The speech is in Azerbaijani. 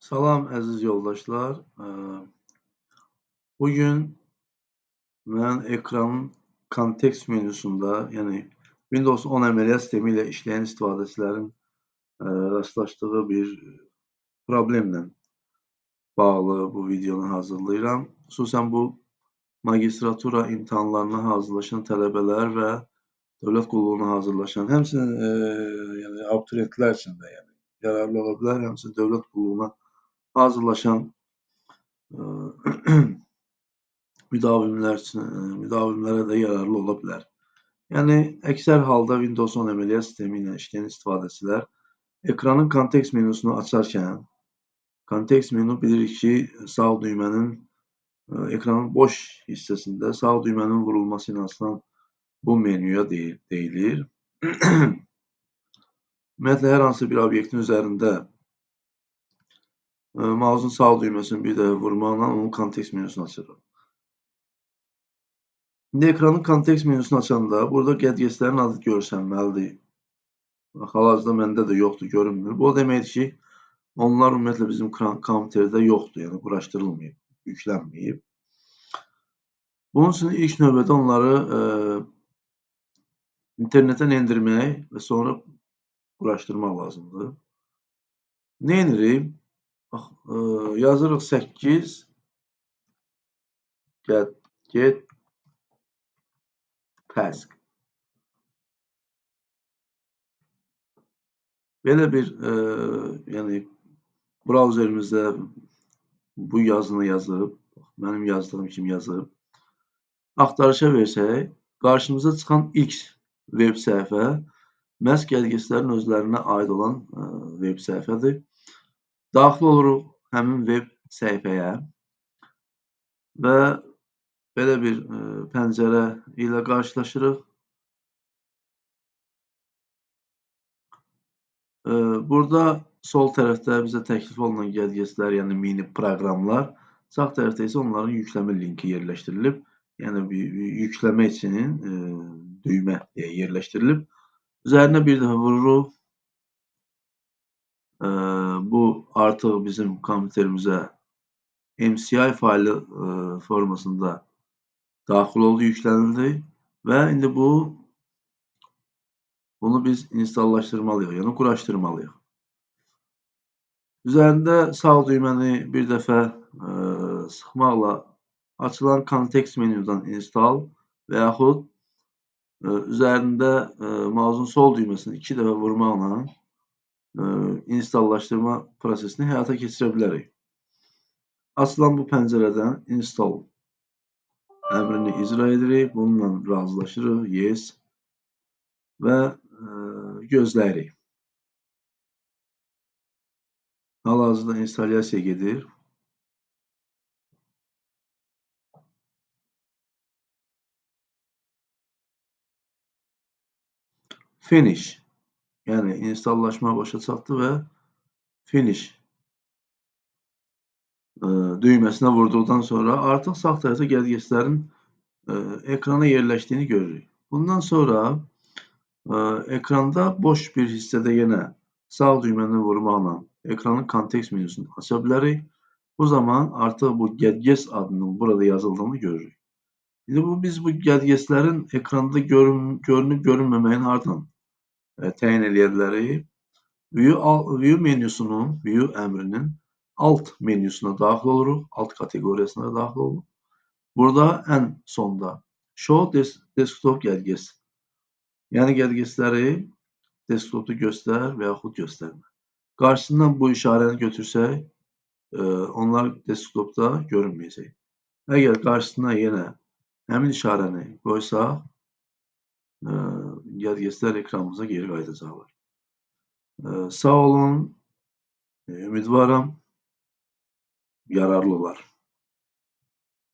Salam əziz yoldaşlar. Bugün mən ekranın kontekst menüsündə, yəni Windows 10 əməliyyat sistemi ilə işləyən istifadəçilərin rastlaşdığı bir problemlə bağlı bu videonu hazırlayıram. Xüsusən bu magistratura imtahanlarına hazırlaşan tələbələr və dövlət qulluğuna hazırlaşan, həmçinin yəni abituriyentlər üçün də yararlı ola bilər, həmçinin dövlət qulluğuna hazırlaşan müdavimlərə də yararlı ola bilər. Yəni, əksər halda Windows 10 əməliyyat sistemi ilə işləyən istifadəçilər ekranın kontekst menüsünü açarkən, kontekst menü bilirik ki, sağ düymənin ekranın boş hissəsində sağ düymənin vurulması ilə açılan bu menyuya deyilir. Ümumiyyətlə, hər hansı bir obyektin üzərində mausun sağ düyməsini bir dəfə vurmaqla onun kontekst menüsünü açırıq. İndi ekranın kontekst menüsünü açanda burada qədgetlərin adı görsənməlidir. Hal-hazırda məndə də yoxdur, görünmür. Bu o deməkdir ki, onlar ümumiyyətlə bizim kompüterdə yoxdur, yəni quraşdırılmayıb, yüklənməyib. Bunun üçün ilk növbədə onları internetdən endirmək və sonra quraşdırmaq lazımdır. Nə edirik? Bax, yazırıq 8 get task. Belə bir yəni brauzerimizdə bu yazını yazıb, mənim yazdığım kimi yazıb, axtarışa versək, qarşımıza çıxan ilk web səhifə məhz qədgetlərin özlərinə aid olan web səhifədir. Daxil oluruq həmin web səhifəyə və belə bir pəncərə ilə qarşılaşırıq. Burada sol tərəfdə bizə təklif olunan qədgetlər, yəni mini proqramlar, sağ tərəfdə isə onların yüklənmə linki yerləşdirilib. Yəni yükləmə üçün düymə yerləşdirilib. Üzərinə bir dəfə vururuq. Bu artıq bizim kompüterimizə MCI faylı formasında daxil oldu, yüklənildi və indi bunu biz installaşdırmalıyıq, yəni quraşdırmalıyıq. Üzərində sağ düyməni bir dəfə sıxmaqla açılan kontekst menyudan install və yaxud üzərində mausun sol düyməsini 2 dəfə vurmaqla installaşdırma prosesini həyata keçirə bilərik. Açılan bu pəncərədən install əmrini icra edirik. Bununla razılaşırıq, yes və gözləyirik. Hal-hazırda installyasiya gedir. Finish. Yəni installaşma başa çatdı və finish düyməsinə vurduqdan sonra artıq sağ tərəfdə qədgetlərin ekrana yerləşdiyini görürük. Bundan sonra ekranda boş bir hissədə yenə sağ düyməni vurmaqla ekranın kontekst menüsünü aça bilərik. Bu zaman artıq bu qədget adının burada yazıldığını görürük. İndi biz bu qədgetlərin ekranda görünüb görünməməyini hardan təyin edə bilərik? View menüsünün, View əmrinin alt menüsünə daxil oluruq, alt kateqoriyasına daxil oluruq. Burada ən sonda Show Desktop Gadgets, yəni qədgetləri desktopda göstər və yaxud göstərmə. Qarşısından bu işarəni götürsək, onlar desktopda görünməyəcək. Əgər qarşısına yenə həmin işarəni qoysaq, qədgetlər ekranımıza geri qayıdacaqlar. Sağ olun, ümidvaram yararlı olar.